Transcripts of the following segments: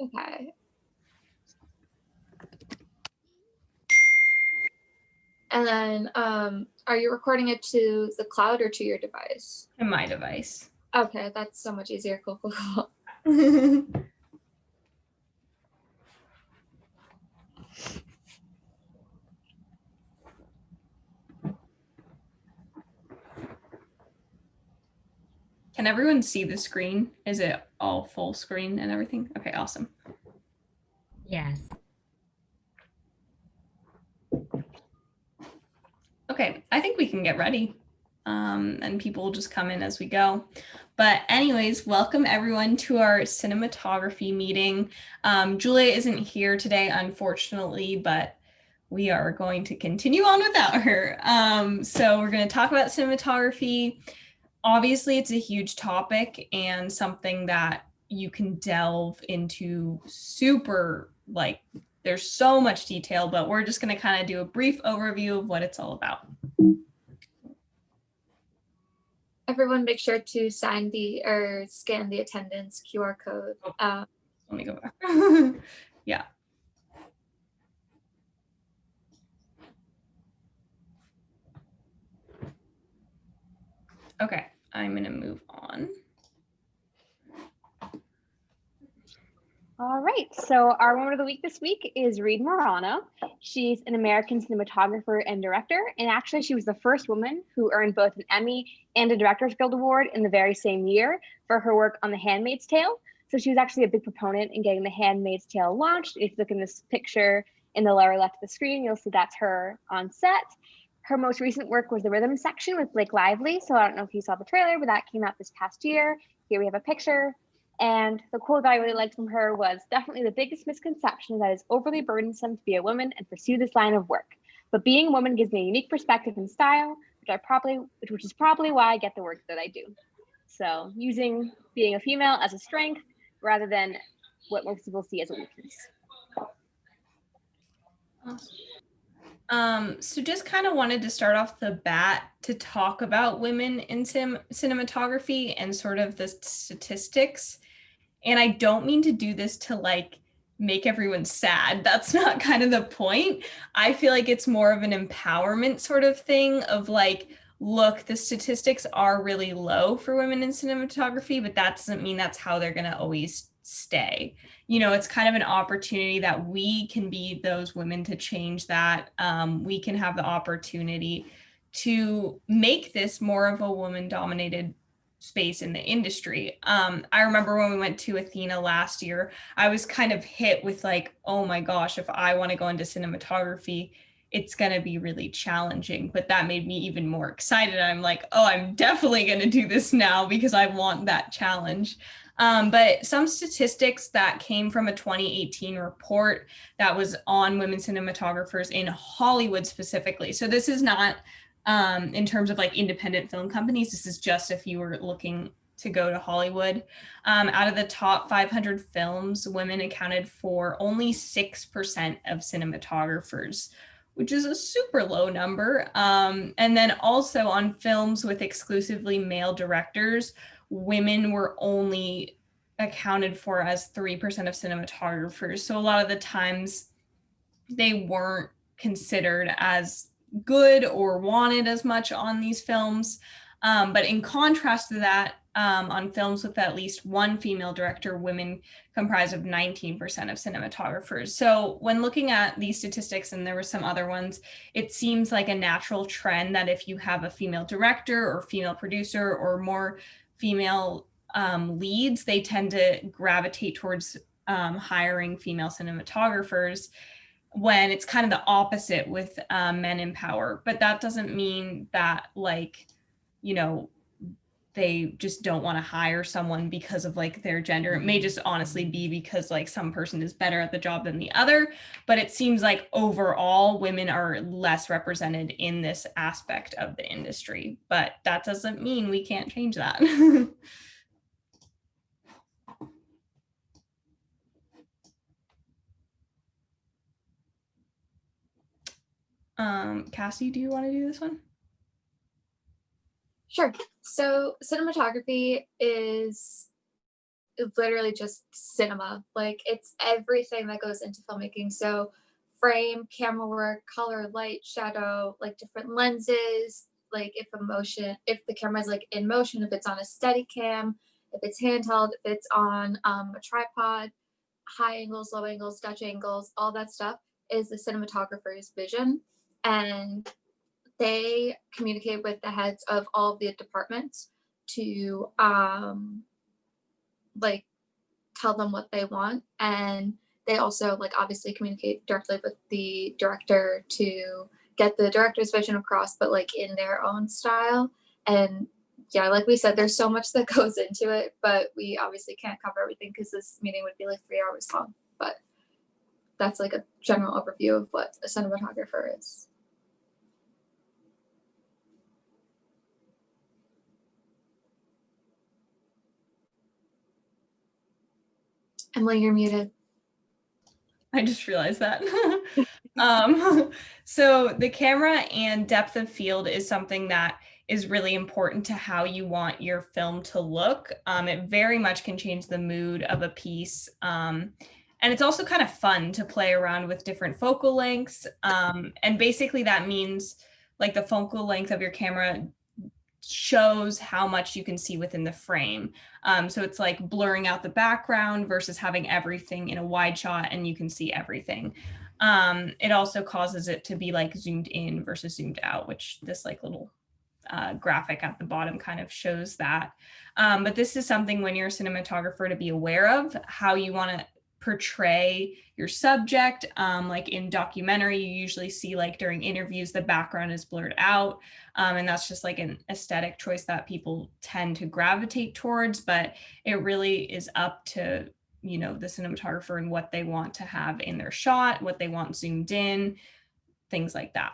Okay. And then are you recording it to the cloud or to your device? To my device. Okay, that's so much easier. Cool, cool, cool. Can everyone see the screen? Is it all full screen and everything? Okay, awesome. Yes. Okay, I think we can get ready. And people will just come in as we go. But anyways, welcome everyone to our cinematography meeting. Julia isn't here today, unfortunately, but we are going to continue on without her. So we're going to talk about cinematography. Obviously, it's a huge topic and something that you can delve into super, like, there's so much detail, but we're just going to kind of do a brief overview of what it's all about. Everyone make sure to scan the attendance QR code. Let me go back. Yeah. Okay, I'm going to move on. All right, so our woman of the week this week is Reed Morano. She's an American cinematographer and director, and actually she was the first woman who earned both an Emmy and a Directors Guild Award in the very same year for her work on The Handmaid's Tale. So she was actually a big proponent in getting The Handmaid's Tale launched. If you look in this picture in the lower left of the screen, you'll see that's her on set. Her most recent work was the rhythm section with Blake Lively. So I don't know if you saw the trailer, but that came out this past year. Here we have a picture. And the quote that I really liked from her was, "Definitely the biggest misconception is that it's overly burdensome to be a woman and pursue this line of work. But being a woman gives me a unique perspective and style, which is probably why I get the work that I do." So using being a female as a strength rather than what most people see as a weakness. So just kind of wanted to start off the bat to talk about women in cinematography and sort of the statistics. And I don't mean to do this to like make everyone sad. That's not kind of the point. I feel like it's more of an empowerment sort of thing of like, look, the statistics are really low for women in cinematography, but that doesn't mean that's how they're going to always stay. You know, it's kind of an opportunity that we can be those women to change that. We can have the opportunity to make this more of a woman-dominated space in the industry. I remember when we went to Athena last year, I was kind of hit with like, oh my gosh, if I want to go into cinematography, it's going to be really challenging. But that made me even more excited. I'm like, oh, I'm definitely going to do this now because I want that challenge. But some statistics that came from a 2018 report that was on women cinematographers in Hollywood specifically. So this is not in terms of like independent film companies. This is just if you were looking to go to Hollywood. Out of the top 500 films, women accounted for only 6% of cinematographers, which is a super low number. And then also on films with exclusively male directors, women were only accounted for as 3% of cinematographers. So a lot of the times they weren't considered as good or wanted as much on these films. But in contrast to that, on films with at least one female director, women comprise of 19% of cinematographers. So when looking at these statistics, and there were some other ones, it seems like a natural trend that if you have a female director or female producer or more female leads, they tend to gravitate towards hiring female cinematographers, when it's kind of the opposite with men in power. But that doesn't mean that, like, you know, they just don't want to hire someone because of like their gender. It may just honestly be because like some person is better at the job than the other, but it seems like overall women are less represented in this aspect of the industry. But that doesn't mean we can't change that. Cassie, do you want to do this one? Sure. So cinematography is literally just cinema. Like it's everything that goes into filmmaking. So frame, camera work, color, light, shadow, like different lenses, like if the camera is like in motion, if it's on a steady cam, if it's handheld, if it's on a tripod, high angles, low angles, Dutch angles, all that stuff is the cinematographer's vision. And they communicate with the heads of all of the departments to like tell them what they want, and they also like obviously communicate directly with the director to get the director's vision across, but like in their own style. And yeah, like we said, there's so much that goes into it, but we obviously can't cover everything because this meeting would be like 3 hours long. But that's like a general overview of what a cinematographer is. Emily, you're muted. I just realized that. So the camera and depth of field is something that is really important to how you want your film to look. It very much can change the mood of a piece. And it's also kind of fun to play around with different focal lengths. And basically that means like the focal length of your camera shows how much you can see within the frame. So it's like blurring out the background versus having everything in a wide shot and you can see everything. It also causes it to be like zoomed in versus zoomed out, which this like little graphic at the bottom kind of shows that. But this is something when you're a cinematographer to be aware of how you want to portray your subject. Like in documentary, you usually see like during interviews, the background is blurred out. And that's just like an aesthetic choice that people tend to gravitate towards, but it really is up to, you know, the cinematographer and what they want to have in their shot, what they want zoomed in, things like that.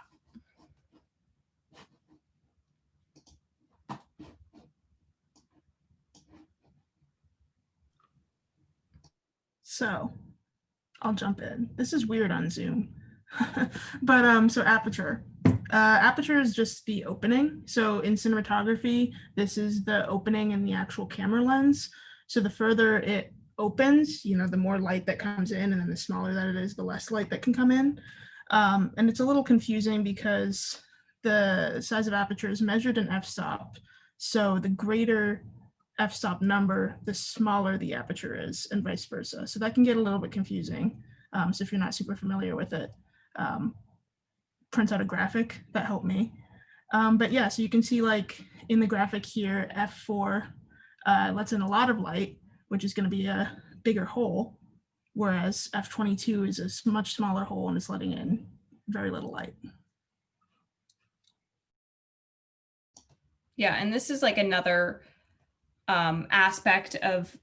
So I'll jump in. This is weird on Zoom. But so aperture. Aperture is just the opening. So in cinematography, this is the opening in the actual camera lens. So the further it opens, you know, the more light that comes in, and then the smaller that it is, the less light that can come in. And it's a little confusing because the size of aperture is measured in f-stop. So the greater f-stop number, the smaller the aperture is, and vice versa. So that can get a little bit confusing. So if you're not super familiar with it, print out a graphic that helped me. But yeah, so you can see like in the graphic here, f4 lets in a lot of light, which is going to be a bigger hole, whereas f22 is a much smaller hole and is letting in very little light. Yeah, and this is like another aspect of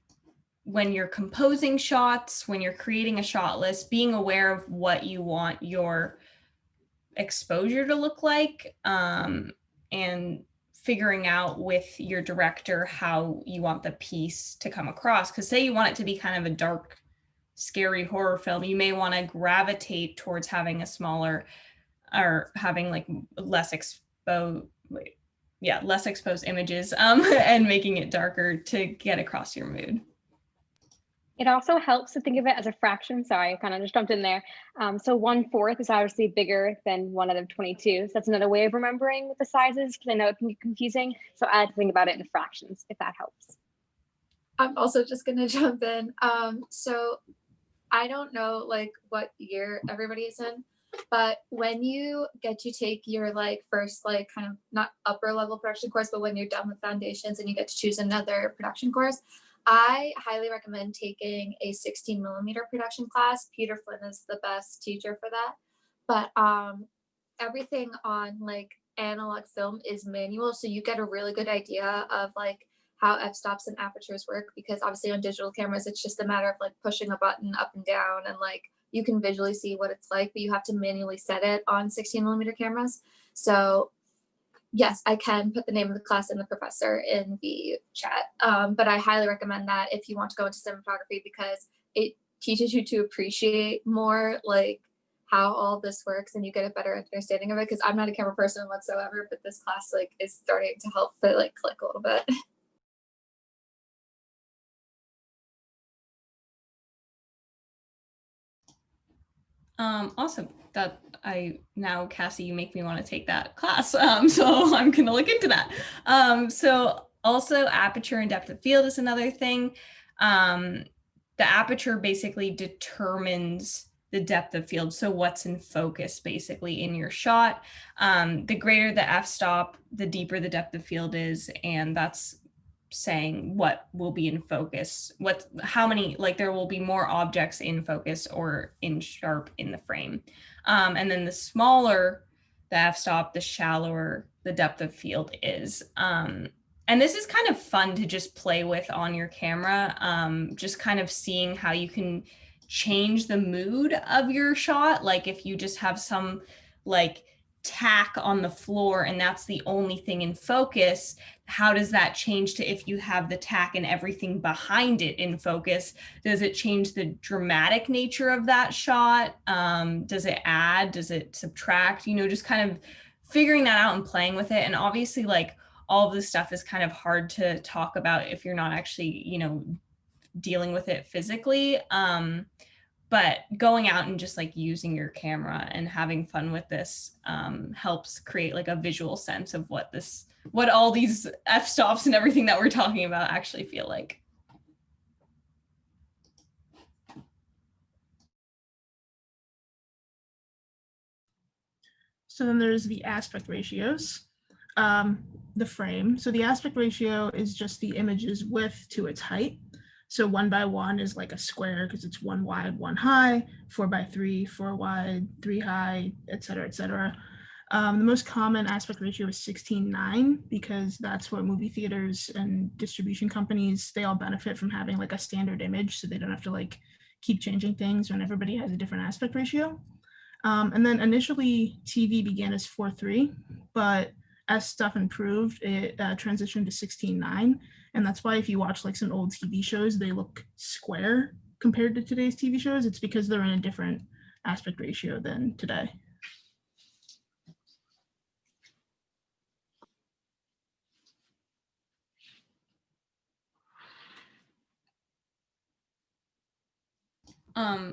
when you're composing shots, when you're creating a shot list, being aware of what you want your exposure to look like, and figuring out with your director how you want the piece to come across. Because say you want it to be kind of a dark, scary horror film, you may want to gravitate towards having a smaller or having like less exposed images, and making it darker to get across your mood. It also helps to think of it as a fraction. Sorry, I kind of just jumped in there. So 1/4 is obviously bigger than 1 out of 22. So that's another way of remembering with the sizes, because I know it can get confusing. So I like to think about it in fractions, if that helps. I'm also just gonna jump in. So I don't know like what year everybody is in, but when you get to take your like first like kind of not upper level production course, but when you're done with foundations and you get to choose another production course, I highly recommend taking a 16mm production class. Peter Flynn is the best teacher for that. But everything on like analog film is manual, so you get a really good idea of like how f-stops and apertures work, because obviously on digital cameras it's just a matter of like pushing a button up and down and like you can visually see what it's like, but you have to manually set it on 16mm cameras. So yes, I can put the name of the class and the professor in the chat, but I highly recommend that if you want to go into cinematography, because it teaches you to appreciate more like how all this works and you get a better understanding of it. Because I'm not a camera person whatsoever, but this class like is starting to help it like click a little bit. Awesome. That now, Cassie, you make me want to take that class. So I'm gonna look into that. So also aperture and depth of field is another thing. The aperture basically determines the depth of field. So what's in focus basically in your shot. The greater the f-stop, the deeper the depth of field is, and that's saying what will be in focus, how many, like there will be more objects in focus or in sharp in the frame. And then the smaller the f-stop, the shallower the depth of field is. And this is kind of fun to just play with on your camera, just kind of seeing how you can change the mood of your shot. Like if you just have some like tack on the floor and that's the only thing in focus, how does that change to if you have the tack and everything behind it in focus? Does it change the dramatic nature of that shot? Does it add? Does it subtract? You know, just kind of figuring that out and playing with it. And obviously, like all of this stuff is kind of hard to talk about if you're not actually, you know, dealing with it physically. But going out and just like using your camera and having fun with this helps create like a visual sense of what all these f-stops and everything that we're talking about actually feel like. So then there's the aspect ratios, the frame. So the aspect ratio is just the image's width to its height. So 1:1 is like a square because it's 1 wide, 1 high, 4:3, 4 wide, 3 high, et cetera, et cetera. The most common aspect ratio is 16:9 because that's what movie theaters and distribution companies, they all benefit from having like a standard image so they don't have to like keep changing things when everybody has a different aspect ratio. And then initially TV began as 4:3, but as stuff improved, it transitioned to 16:9. And that's why if you watch like some old TV shows, they look square compared to today's TV shows. It's because they're in a different aspect ratio than today.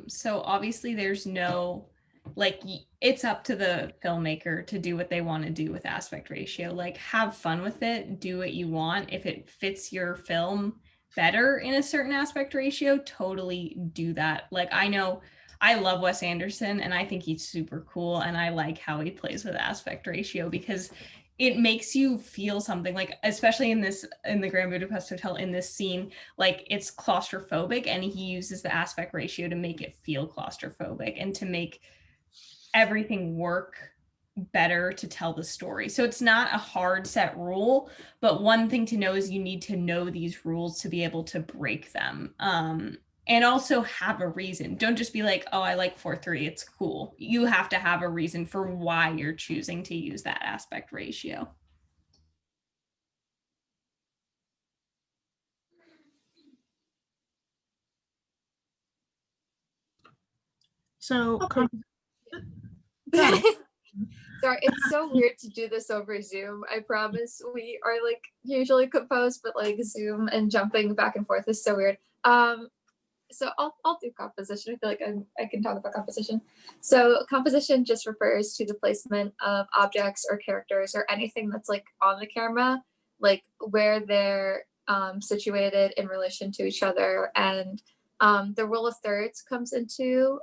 So obviously there's no, like, it's up to the filmmaker to do what they want to do with aspect ratio. Like, have fun with it, do what you want. If it fits your film better in a certain aspect ratio, totally do that. Like, I know I love Wes Anderson and I think he's super cool and I like how he plays with aspect ratio because it makes you feel something, like especially in the Grand Budapest Hotel, in this scene, like it's claustrophobic and he uses the aspect ratio to make it feel claustrophobic and to make everything work better to tell the story. So it's not a hard set rule, but one thing to know is you need to know these rules to be able to break them. And also have a reason. Don't just be like, oh, I like 4:3, it's cool. You have to have a reason for why you're choosing to use that aspect ratio. So Okay. Sorry, it's so weird to do this over Zoom. I promise we are like usually composed, but like Zoom and jumping back and forth is so weird. So I'll do composition. I feel like I can talk about composition. So composition just refers to the placement of objects or characters or anything that's like on the camera, like where they're situated in relation to each other. And the rule of thirds comes into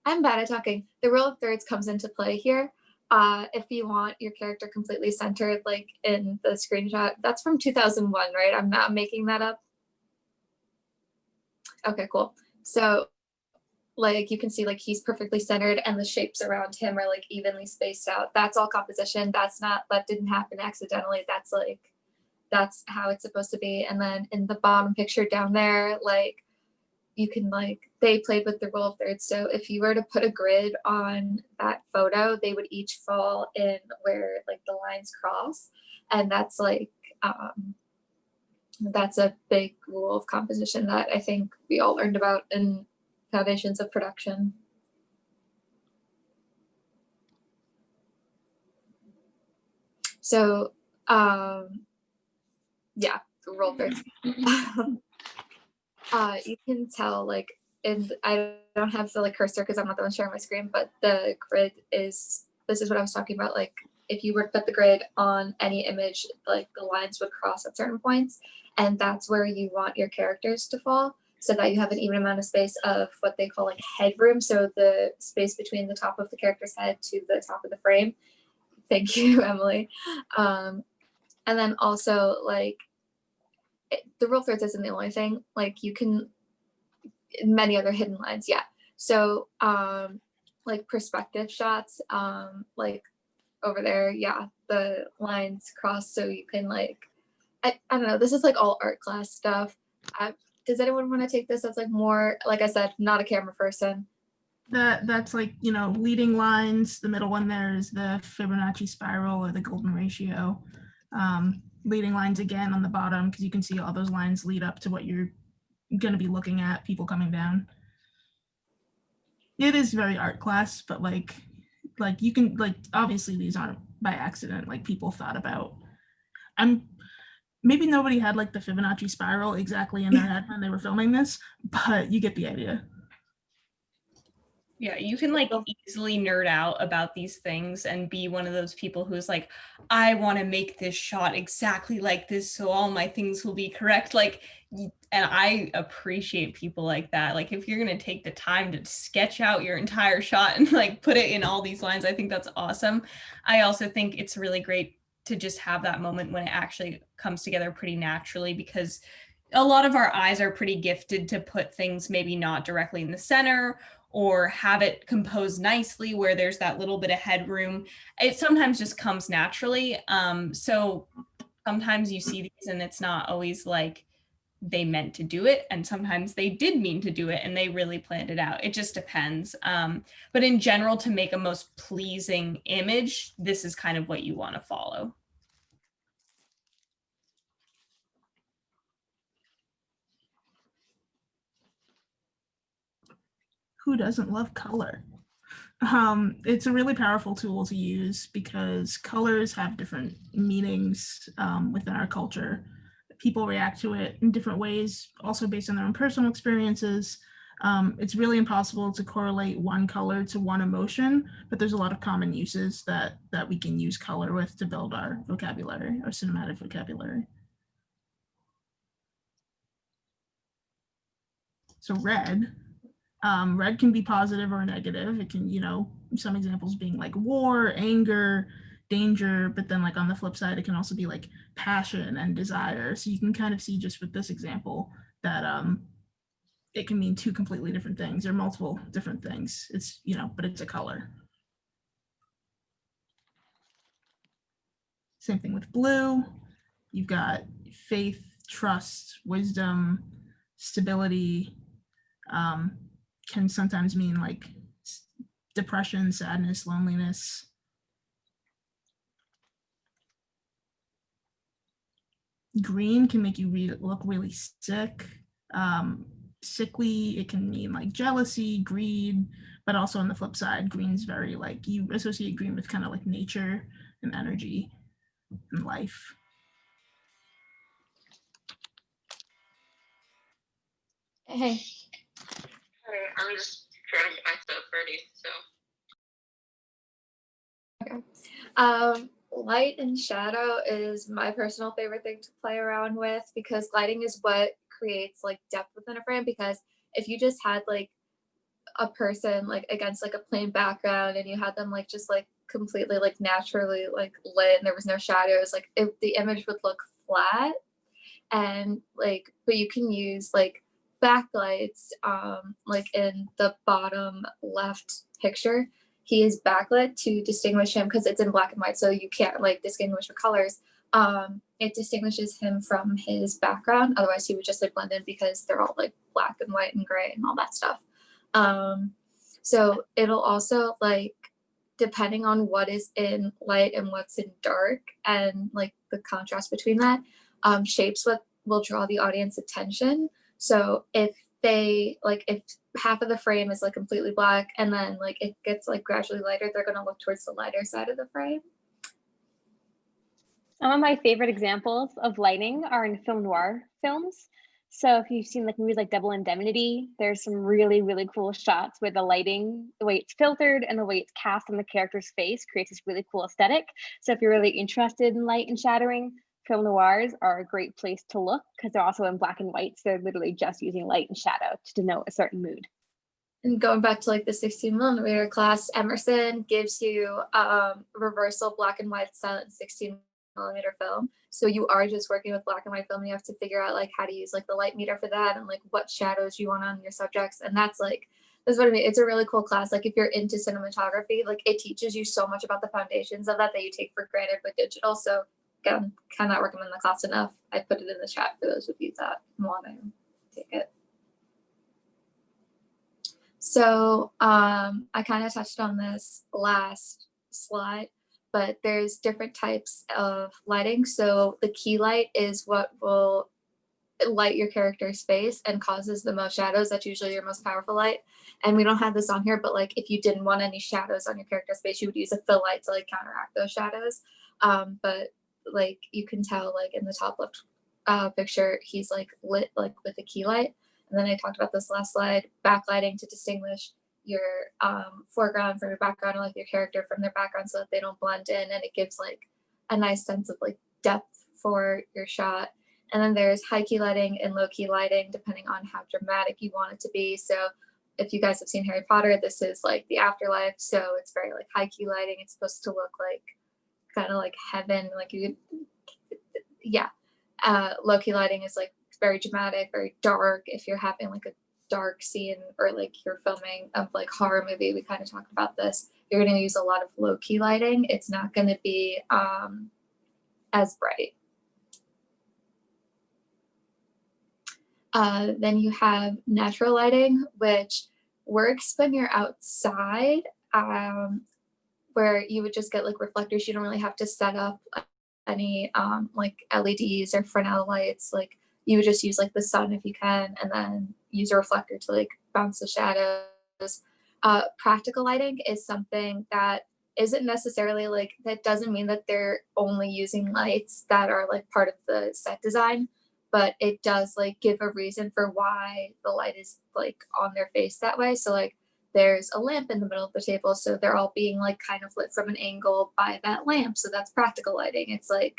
I'm bad at talking. The rule of thirds comes into play here. If you want your character completely centered, like in the screenshot, that's from 2001, right? I'm not making that up. Okay, cool. So like you can see like he's perfectly centered and the shapes around him are like evenly spaced out. That's all composition. That didn't happen accidentally. That's how it's supposed to be. And then in the bottom picture down there, like you can like they played with the rule of thirds. So if you were to put a grid on that photo, they would each fall in where like the lines cross. And that's like that's a big rule of composition that I think we all learned about in foundations of production. So yeah, the rule of thirds. You can tell like I don't have the like cursor because I'm not the one sharing my screen, but the grid is, this is what I was talking about. Like if you were to put the grid on any image, like the lines would cross at certain points, and that's where you want your characters to fall, so that you have an even amount of space of what they call like headroom. So the space between the top of the character's head to the top of the frame. Thank you, Emily. And then also like the rule of thirds isn't the only thing. Like you can, many other hidden lines, yeah. So like perspective shots, like over there, yeah, the lines cross so you can like, I don't know, this is like all art class stuff. Does anyone want to take this as like more, like I said, not a camera person? That's like, you know, leading lines. The middle one there is the Fibonacci spiral or the golden ratio. Leading lines again on the bottom, because you can see all those lines lead up to what you're going to be looking at, people coming down. It is very art class, but like you can, like, obviously these aren't by accident. Like people thought about, maybe nobody had like the Fibonacci spiral exactly in their head when they were filming this, but you get the idea. Yeah, you can like easily nerd out about these things and be one of those people who's like, I want to make this shot exactly like this so all my things will be correct. Like, and I appreciate people like that. Like, if you're going to take the time to sketch out your entire shot and like put it in all these lines, I think that's awesome. I also think it's really great to just have that moment when it actually comes together pretty naturally, because a lot of our eyes are pretty gifted to put things maybe not directly in the center or have it composed nicely where there's that little bit of headroom. It sometimes just comes naturally. So sometimes you see these and it's not always like they meant to do it, and sometimes they did mean to do it and they really planned it out. It just depends. But in general, to make a most pleasing image, this is kind of what you want to follow. Who doesn't love color? It's a really powerful tool to use because colors have different meanings within our culture. People react to it in different ways, also based on their own personal experiences. It's really impossible to correlate one color to one emotion, but there's a lot of common uses that we can use color with to build our vocabulary, our cinematic vocabulary. So red can be positive or negative. It can, you know, some examples being like war, anger, danger, but then like on the flip side, it can also be like passion and desire. So you can kind of see just with this example that it can mean two completely different things or multiple different things. It's, you know, but it's a color. Same thing with blue. You've got faith, trust, wisdom, stability. Can sometimes mean like depression, sadness, loneliness. Green can make you look really sick, sickly. It can mean like jealousy, greed, but also on the flip side, green's very like, you associate green with kind of like nature and energy and life. Hey. I'm just trying to get my stuff ready, so. Okay. Light and shadow is my personal favorite thing to play around with, because lighting is what creates like depth within a frame. Because if you just had like a person like against like a plain background and you had them like just like completely like naturally like lit and there was no shadows, like the image would look flat. And like, but you can use like backlights, like in the bottom left picture, he is backlit to distinguish him because it's in black and white, so you can't like distinguish the colors. It distinguishes him from his background, otherwise he would just like blend in because they're all like black and white and gray and all that stuff. So it'll also like, depending on what is in light and what's in dark and like the contrast between that, shapes what will draw the audience attention. So if they like, if half of the frame is like completely black and then like it gets like gradually lighter, they're going to look towards the lighter side of the frame. Some of my favorite examples of lighting are in film noir films. So if you've seen like movies like Double Indemnity, there's some really, really cool shots where the lighting, the way it's filtered and the way it's cast on the character's face creates this really cool aesthetic. So if you're really interested in light and shadowing, film noirs are a great place to look because they're also in black and white. So they're literally just using light and shadow to denote a certain mood. And going back to like the 16mm class, Emerson gives you reversal black and white style in 16mm film. So you are just working with black and white film, and you have to figure out like how to use like the light meter for that and like what shadows you want on your subjects. And that's what I mean. It's a really cool class. Like if you're into cinematography, like it teaches you so much about the foundations of that you take for granted with digital. So again, cannot recommend the class enough. I put it in the chat for those of you that want to take it. So I kind of touched on this last slide, but there's different types of lighting. So the key light is what will light your character's face and causes the most shadows. That's usually your most powerful light. And we don't have this on here, but like if you didn't want any shadows on your character's face, you would use a fill light to like counteract those shadows. But like you can tell like in the top left picture, he's like lit like with a key light. And then I talked about this last slide, backlighting to distinguish your foreground from your background, or like your character from their background so that they don't blend in, and it gives like a nice sense of like depth for your shot. And then there's high key lighting and low key lighting, depending on how dramatic you want it to be. So if you guys have seen Harry Potter, this is like the afterlife. So it's very like high key lighting. It's supposed to look like kind of like heaven, like you could, yeah. Low key lighting is like very dramatic, very dark. If you're having like a dark scene or like you're filming of like horror movie, we kind of talked about this. You're going to use a lot of low key lighting. It's not going to be as bright. Then you have natural lighting, which works when you're outside, where you would just get like reflectors. You don't really have to set up any like LEDs or Fresnel lights. Like you would just use like the sun if you can, and then use a reflector to like bounce the shadows. Practical lighting is something that isn't necessarily like, that doesn't mean that they're only using lights that are like part of the set design, but it does like give a reason for why the light is like on their face that way. So like there's a lamp in the middle of the table, so they're all being like kind of lit from an angle by that lamp. So that's practical lighting. It's like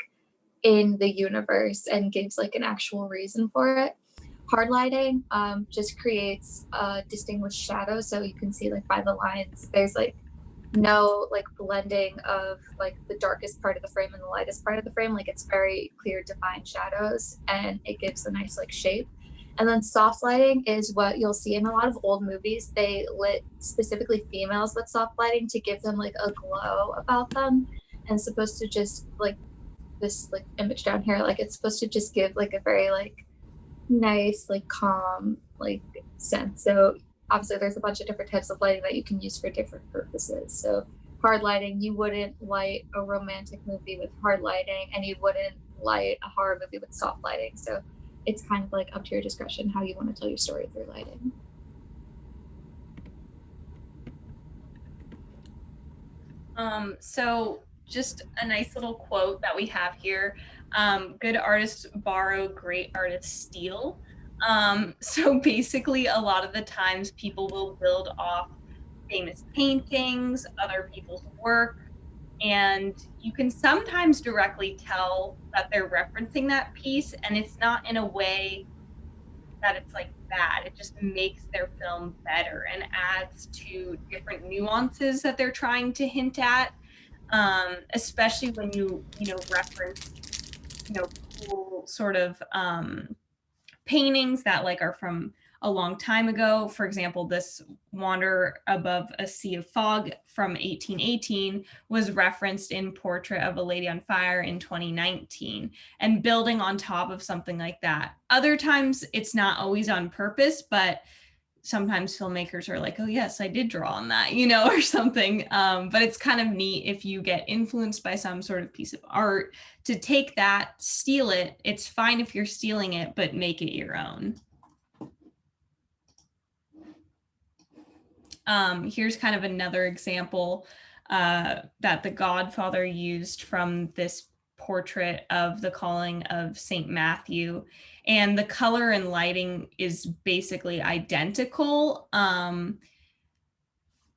in the universe and gives like an actual reason for it. Hard lighting just creates a distinguished shadow, so you can see like by the lines there's like no like blending of like the darkest part of the frame and the lightest part of the frame. Like it's very clear defined shadows, and it gives a nice like shape. And then soft lighting is what you'll see in a lot of old movies. They lit specifically females with soft lighting to give them like a glow about them, and it's supposed to just like this like image down here, like it's supposed to just give like a very like nice like calm like sense. So obviously there's a bunch of different types of lighting that you can use for different purposes. So hard lighting, you wouldn't light a romantic movie with hard lighting, and you wouldn't light a horror movie with soft lighting. So it's kind of like up to your discretion how you want to tell your story through lighting. So just a nice little quote that we have here. Good artists borrow, great artists steal. So basically, a lot of the times people will build off famous paintings, other people's work, and you can sometimes directly tell that they're referencing that piece, and it's not in a way that it's like bad. It just makes their film better and adds to different nuances that they're trying to hint at. Especially when you reference cool sort of paintings that like are from a long time ago. For example, this Wander Above a Sea of Fog from 1818 was referenced in Portrait of a Lady on Fire in 2019, and building on top of something like that. Other times it's not always on purpose, but sometimes filmmakers are like, oh yes, I did draw on that, or something. But it's kind of neat if you get influenced by some sort of piece of art to take that, steal it. It's fine if you're stealing it, but make it your own. Here's kind of another example that The Godfather used from this portrait of the calling of Saint Matthew, and the color and lighting is basically identical.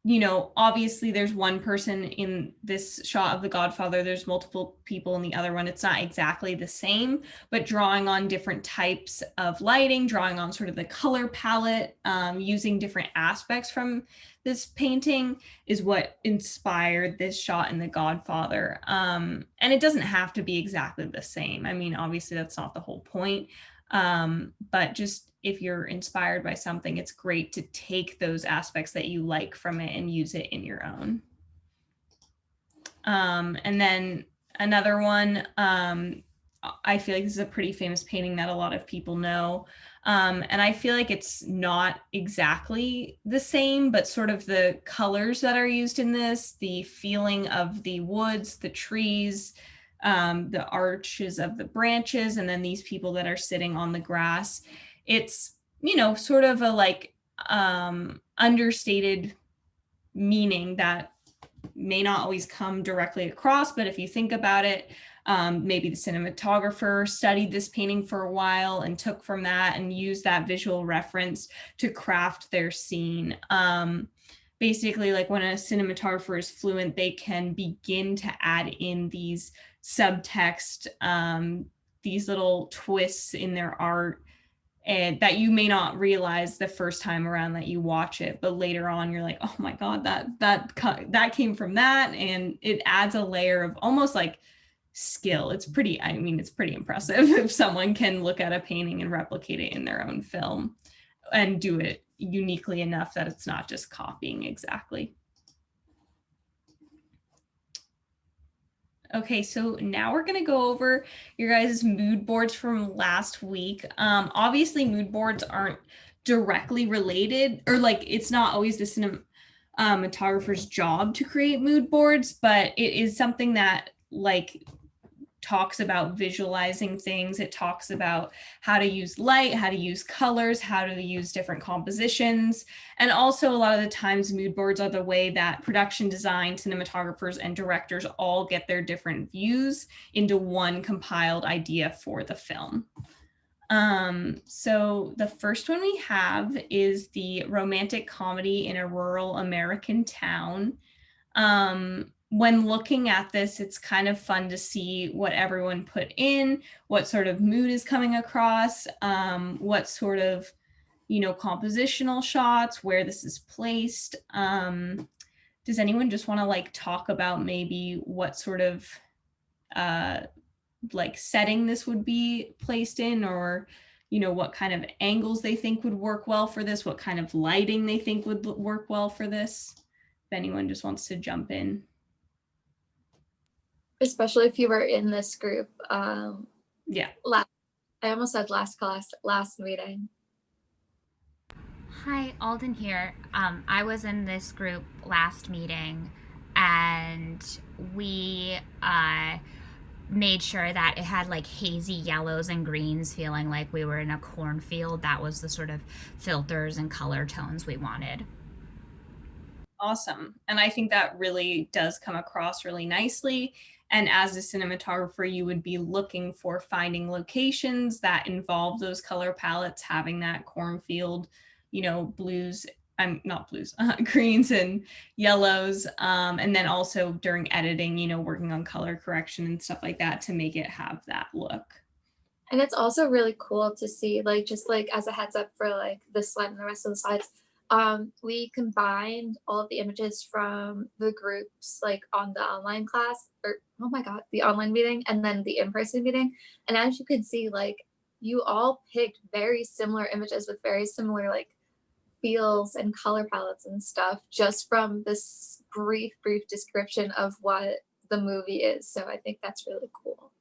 You know, obviously there's one person in this shot of The Godfather, there's multiple people in the other one. It's not exactly the same, but drawing on different types of lighting, drawing on sort of the color palette, using different aspects from this painting is what inspired this shot in The Godfather. And it doesn't have to be exactly the same. I mean, obviously that's not the whole point. But just if you're inspired by something, it's great to take those aspects that you like from it and use it in your own. And then another one, I feel like this is a pretty famous painting that a lot of people know. And I feel like it's not exactly the same, but sort of the colors that are used in this, the feeling of the woods, the trees, the arches of the branches, and then these people that are sitting on the grass. It's, you know, sort of a like understated meaning that may not always come directly across, but if you think about it, maybe the cinematographer studied this painting for a while and took from that and used that visual reference to craft their scene. Basically, like when a cinematographer is fluent, they can begin to add in these subtext, these little twists in their art, and that you may not realize the first time around that you watch it, but later on you're like, oh my god, that came from that, and it adds a layer of almost like skill. It's pretty, I mean, it's pretty impressive if someone can look at a painting and replicate it in their own film and do it uniquely enough that it's not just copying exactly. Okay, so now we're going to go over your guys' mood boards from last week. Obviously, mood boards aren't directly related, or like it's not always the cinematographer's job to create mood boards, but it is something that like talks about visualizing things. It talks about how to use light, how to use colors, how to use different compositions. And also a lot of the times mood boards are the way that production design, cinematographers, and directors all get their different views into one compiled idea for the film. So the first one we have is the romantic comedy in a rural American town. When looking at this, it's kind of fun to see what everyone put in, what sort of mood is coming across, what sort of, you know, compositional shots, where this is placed. Does anyone just want to like talk about maybe what sort of like setting this would be placed in, or, you know, what kind of angles they think would work well for this, what kind of lighting they think would work well for this? If anyone just wants to jump in. Especially if you were in this group. Yeah. I almost said last class, last meeting. Hi, Alden here. I was in this group last meeting, and we made sure that it had like hazy yellows and greens, feeling like we were in a cornfield. That was the sort of filters and color tones we wanted. Awesome. And I think that really does come across really nicely. And as a cinematographer, you would be looking for finding locations that involve those color palettes, having that cornfield, you know, blues, not blues, greens and yellows. And then also during editing, you know, working on color correction and stuff like that to make it have that look. And it's also really cool to see, like, just like as a heads up for like this slide and the rest of the slides, we combined all of the images from the groups like on the online class, or oh my god, the online meeting, and then the in-person meeting. And as you could see, like you all picked very similar images with very similar like feels and color palettes and stuff just from this brief description of what the movie is. So I think that's really cool.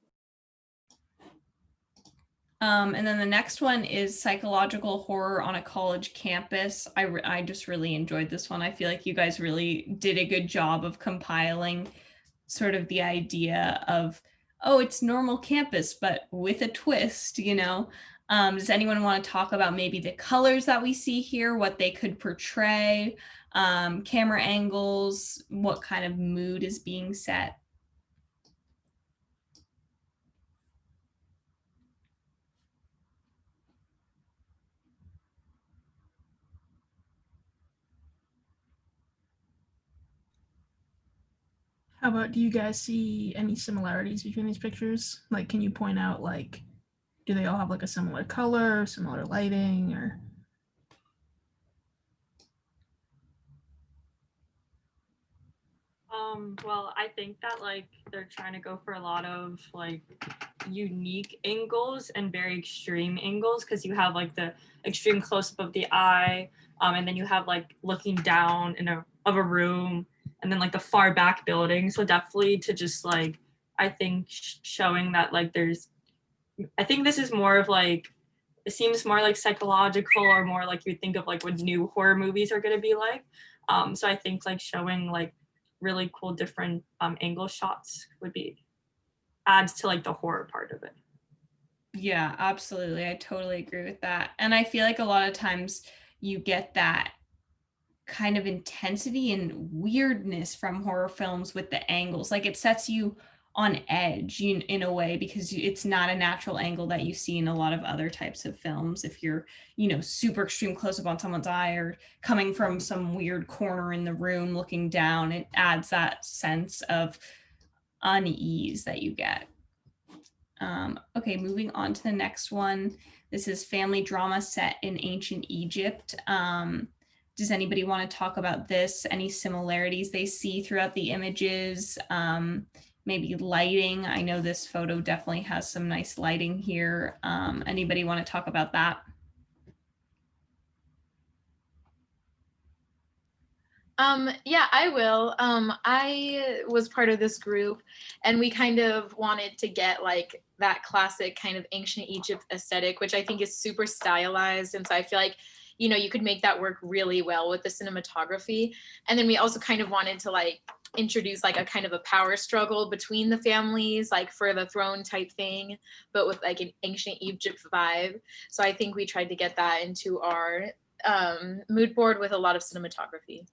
And then the next one is psychological horror on a college campus. I just really enjoyed this one. I feel like you guys really did a good job of compiling sort of the idea of, oh, it's normal campus, but with a twist, you know? Does anyone want to talk about maybe the colors that we see here, what they could portray, camera angles, what kind of mood is being set? How about, do you guys see any similarities between these pictures? Like, can you point out, like, do they all have like a similar color, similar lighting, or? Well, I think that like they're trying to go for a lot of like unique angles and very extreme angles, because you have like the extreme close up of the eye, and then you have like looking down in a room, and then like the far back building. So definitely to just like, I think showing that like I think this is more of like, it seems more like psychological, or more like you think of like what new horror movies are going to be like. So I think like showing like really cool different angle shots would be, adds to like the horror part of it. Yeah, absolutely. I totally agree with that. And I feel like a lot of times you get that kind of intensity and weirdness from horror films with the angles. Like it sets you on edge in a way, because it's not a natural angle that you see in a lot of other types of films. If you're, super extreme close up on someone's eye, or coming from some weird corner in the room looking down, it adds that sense of unease that you get. Okay, moving on to the next one. This is family drama set in ancient Egypt. Does anybody want to talk about this? Any similarities they see throughout the images? Maybe lighting. I know this photo definitely has some nice lighting here. Anybody want to talk about that? Yeah, I will. I was part of this group, and we kind of wanted to get like that classic kind of ancient Egypt aesthetic, which I think is super stylized. And so I feel like, you could make that work really well with the cinematography. And then we also kind of wanted to like introduce like a kind of a power struggle between the families, like for the throne type thing, but with like an ancient Egypt vibe. So I think we tried to get that into our mood board with a lot of cinematography.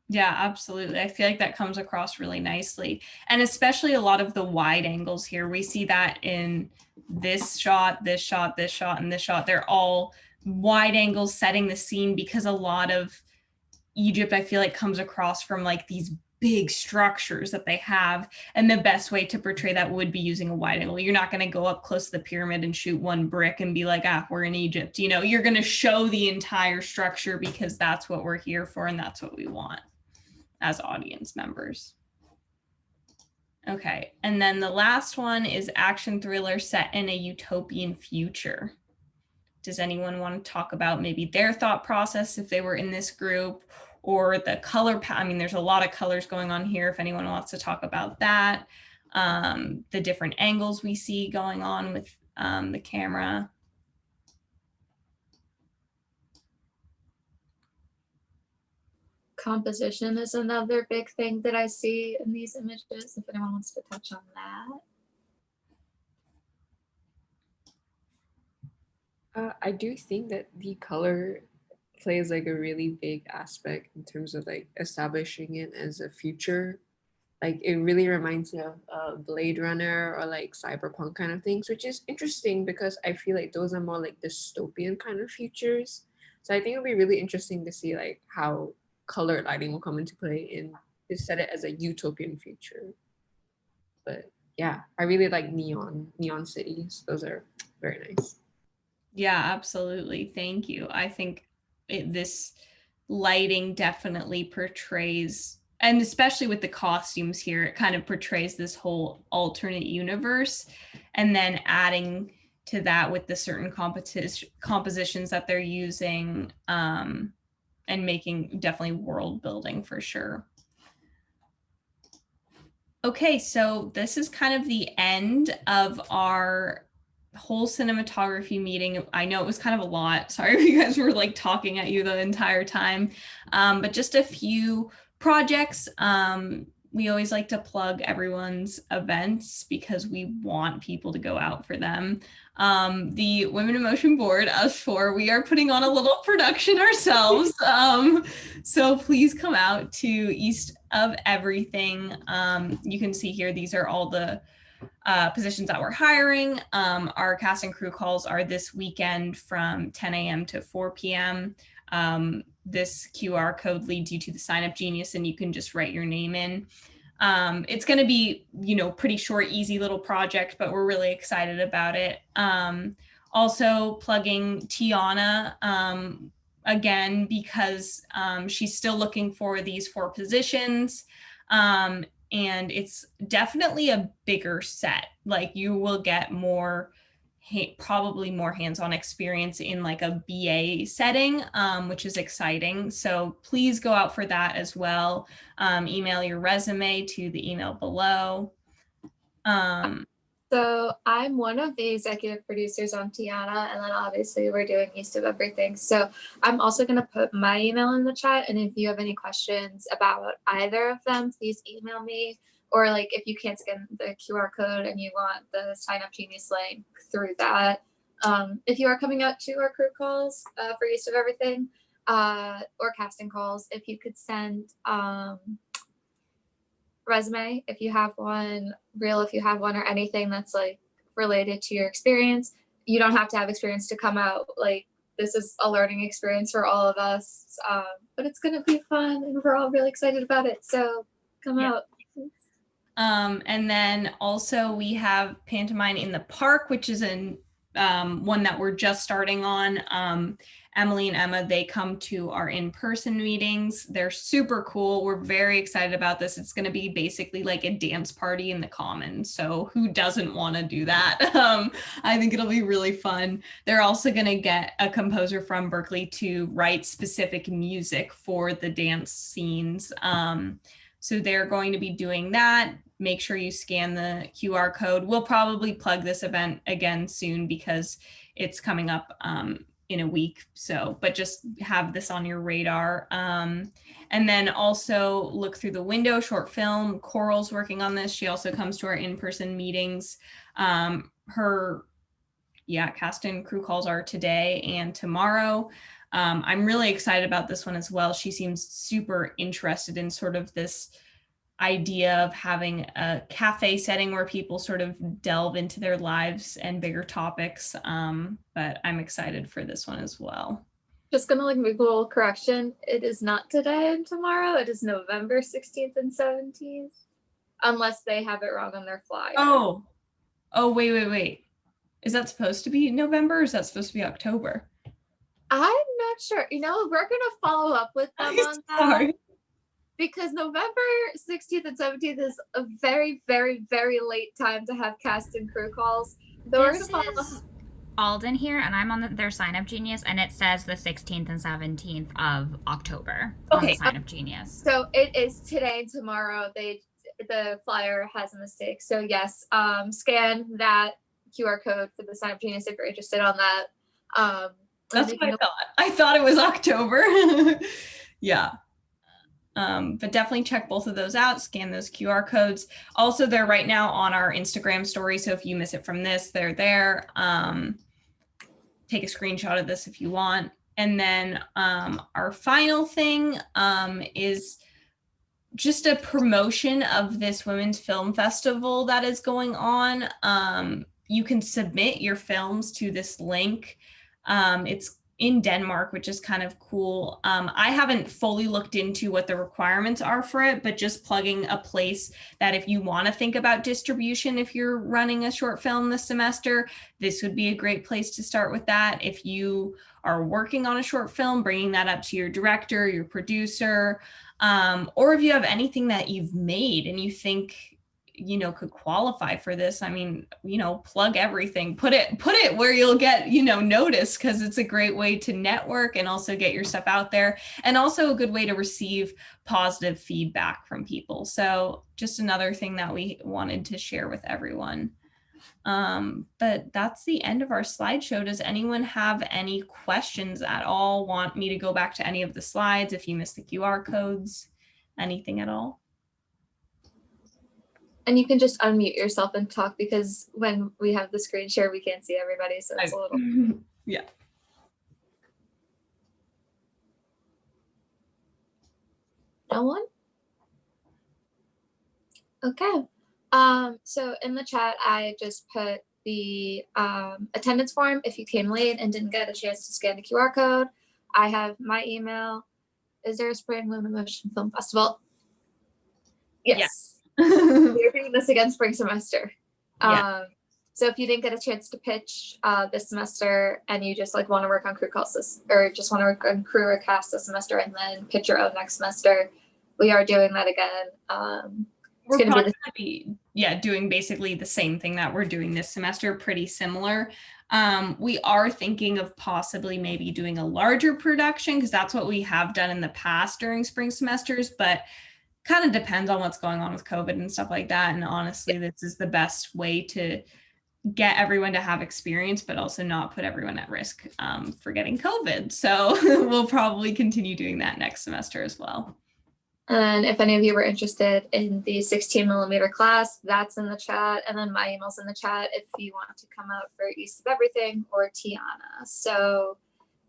Yeah, absolutely. I feel like that comes across really nicely. And especially a lot of the wide angles here. We see that in this shot, this shot, this shot, and this shot. They're all wide angles setting the scene, because a lot of Egypt, I feel like, comes across from like these big structures that they have. And the best way to portray that would be using a wide angle. You're not going to go up close to the pyramid and shoot one brick and be like, we're in Egypt. You're going to show the entire structure, because that's what we're here for and that's what we want as audience members. Okay, and then the last one is action thriller set in a utopian future. Does anyone want to talk about maybe their thought process if they were in this group, or the color I mean, there's a lot of colors going on here, if anyone wants to talk about that. The different angles we see going on with the camera. Composition is another big thing that I see in these images, if anyone wants to touch on that. I do think that the color plays like a really big aspect in terms of like establishing it as a future. Like it really reminds me of Blade Runner or like cyberpunk kind of things, which is interesting because I feel like those are more like dystopian kind of futures. So I think it'll be really interesting to see like how color lighting will come into play in to set it as a utopian future. But yeah, I really like neon cities. Those are very nice. Yeah, absolutely. Thank you. I think this lighting definitely portrays, and especially with the costumes here, it kind of portrays this whole alternate universe. And then adding to that with the certain compositions that they're using, and making definitely world building for sure. Okay, so this is kind of the end of our whole cinematography meeting. I know it was kind of a lot. Sorry if you guys were like talking at you the entire time, but just a few projects. We always like to plug everyone's events because we want people to go out for them. The Women in Motion board, us four, we are putting on a little production ourselves. So please come out to East of Everything. You can see here, these are all the positions that we're hiring. Our cast and crew calls are this weekend from 10 a.m. to 4 p.m. This QR code leads you to the Sign Up Genius, and you can just write your name in. It's going to be, pretty short, easy little project, but we're really excited about it. Also plugging Tiana, again, because she's still looking for these 4 positions. And it's definitely a bigger set. Like you will get more, probably more hands-on experience in like a BA setting, which is exciting. So please go out for that as well. Email your resume to the email below. So I'm one of the executive producers on Tiana, and then obviously we're doing East of Everything. So I'm also going to put my email in the chat, and if you have any questions about either of them, please email me. Or like if you can't scan the QR code and you want the Sign Up Genius link through that. If you are coming out to our crew calls for East of Everything or casting calls, if you could send resume if you have one, reel if you have one, or anything that's like related to your experience. You don't have to have experience to come out. Like this is a learning experience for all of us, but it's gonna be fun, and we're all really excited about it. So come out. And then also we have Pantomime in the Park, which is one that we're just starting on. Emily and Emma, they come to our in-person meetings. They're super cool. We're very excited about this. It's going to be basically like a dance party in the Commons. So who doesn't want to do that? I think it'll be really fun. They're also going to get a composer from Berkeley to write specific music for the dance scenes. So they're going to be doing that. Make sure you scan the QR code. We'll probably plug this event again soon because it's coming up in a week. So, but just have this on your radar. And then also look through the window, short film. Coral's working on this. She also comes to our in-person meetings. Her cast and crew calls are today and tomorrow. I'm really excited about this one as well. She seems super interested in sort of this idea of having a cafe setting where people sort of delve into their lives and bigger topics. But I'm excited for this one as well. Just gonna like make a little correction. It is not today and tomorrow. It is November 16th and 17th, unless they have it wrong on their flyer. Oh, wait. Is that supposed to be November or is that supposed to be October? I'm not sure. We're gonna follow up with them on that. Sorry. Because November 16th and 17th is a very, very, very late time to have cast and crew calls. So we're This gonna follow is Alden here, and I'm on their Sign Up Genius, and it says the 16th and 17th of October on the Sign Up Genius. So it is today and tomorrow. The flyer has a mistake. So yes, scan that QR code for the Sign Up Genius if you're interested on that. That's what I thought. I thought it was October. Yeah. But definitely check both of those out, scan those QR codes. Also, they're right now on our Instagram story. So if you miss it from this, they're there. Take a screenshot of this if you want. And then our final thing is just a promotion of this Women's Film Festival that is going on. You can submit your films to this link. It's in Denmark, which is kind of cool. I haven't fully looked into what the requirements are for it, but just plugging a place that if you want to think about distribution, if you're running a short film this semester, this would be a great place to start with that. If you are working on a short film, bringing that up to your director, your producer, or if you have anything that you've made and you think could qualify for this. I mean, plug everything, put it where you'll get, noticed, because it's a great way to network and also get your stuff out there, and also a good way to receive positive feedback from people. So just another thing that we wanted to share with everyone. But that's the end of our slideshow. Does anyone have any questions at all? Want me to go back to any of the slides if you missed the QR codes, anything at all? And you can just unmute yourself and talk, because when we have the screen share, we can't see everybody. So it's a little. Yeah. No one? Okay. So in the chat, I just put the attendance form if you came late and didn't get a chance to scan the QR code. I have my email. Is there a Spring Luna Motion Film Festival? Yes. We're doing this again spring semester. Yeah. So if you didn't get a chance to pitch this semester and you just like want to work on crew calls this, or just want to work on crew or cast this semester and then pitch your own next semester, we are doing that again. We're probably going to be doing basically the same thing that we're doing this semester, pretty similar. We are thinking of possibly maybe doing a larger production because that's what we have done in the past during spring semesters, but kind of depends on what's going on with COVID and stuff like that. And honestly, this is the best way to get everyone to have experience, but also not put everyone at risk for getting COVID. So we'll probably continue doing that next semester as well. And if any of you were interested in the 16mm class, that's in the chat. And then my email's in the chat if you want to come out for East of Everything or Tiana. So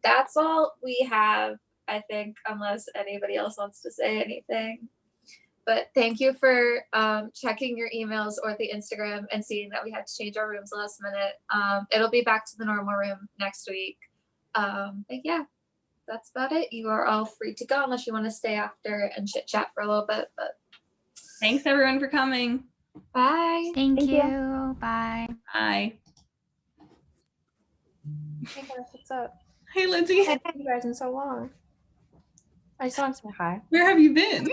that's all we have, I think, unless anybody else wants to say anything. But thank you for checking your emails or the Instagram and seeing that we had to change our rooms last minute. It'll be back to the normal room next week. But yeah, that's about it. You are all free to go unless you want to stay after and chit chat for a little bit. But thanks everyone for coming. Bye. Thank you. Bye. Bye. Hey guys, what's up? Hey Lindsay. I haven't seen you guys in so long. I just want to say hi. Where have you been?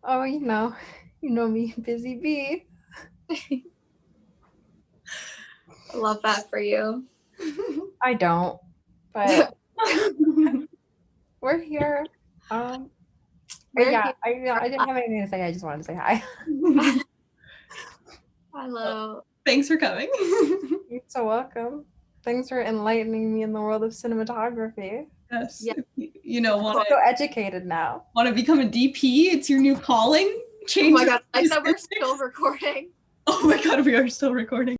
Oh, you know me, busy bee. I love that for you. I don't, but we're here. But yeah, I didn't have anything to say. I just wanted to say hi. Hello. Thanks for coming. You're so welcome. Thanks for enlightening me in the world of cinematography. Yes. Yeah. You know, I'm so educated now. Want to become a DP? It's your new calling. Change. Oh my god, I thought we're still recording. Oh my god, we are still recording.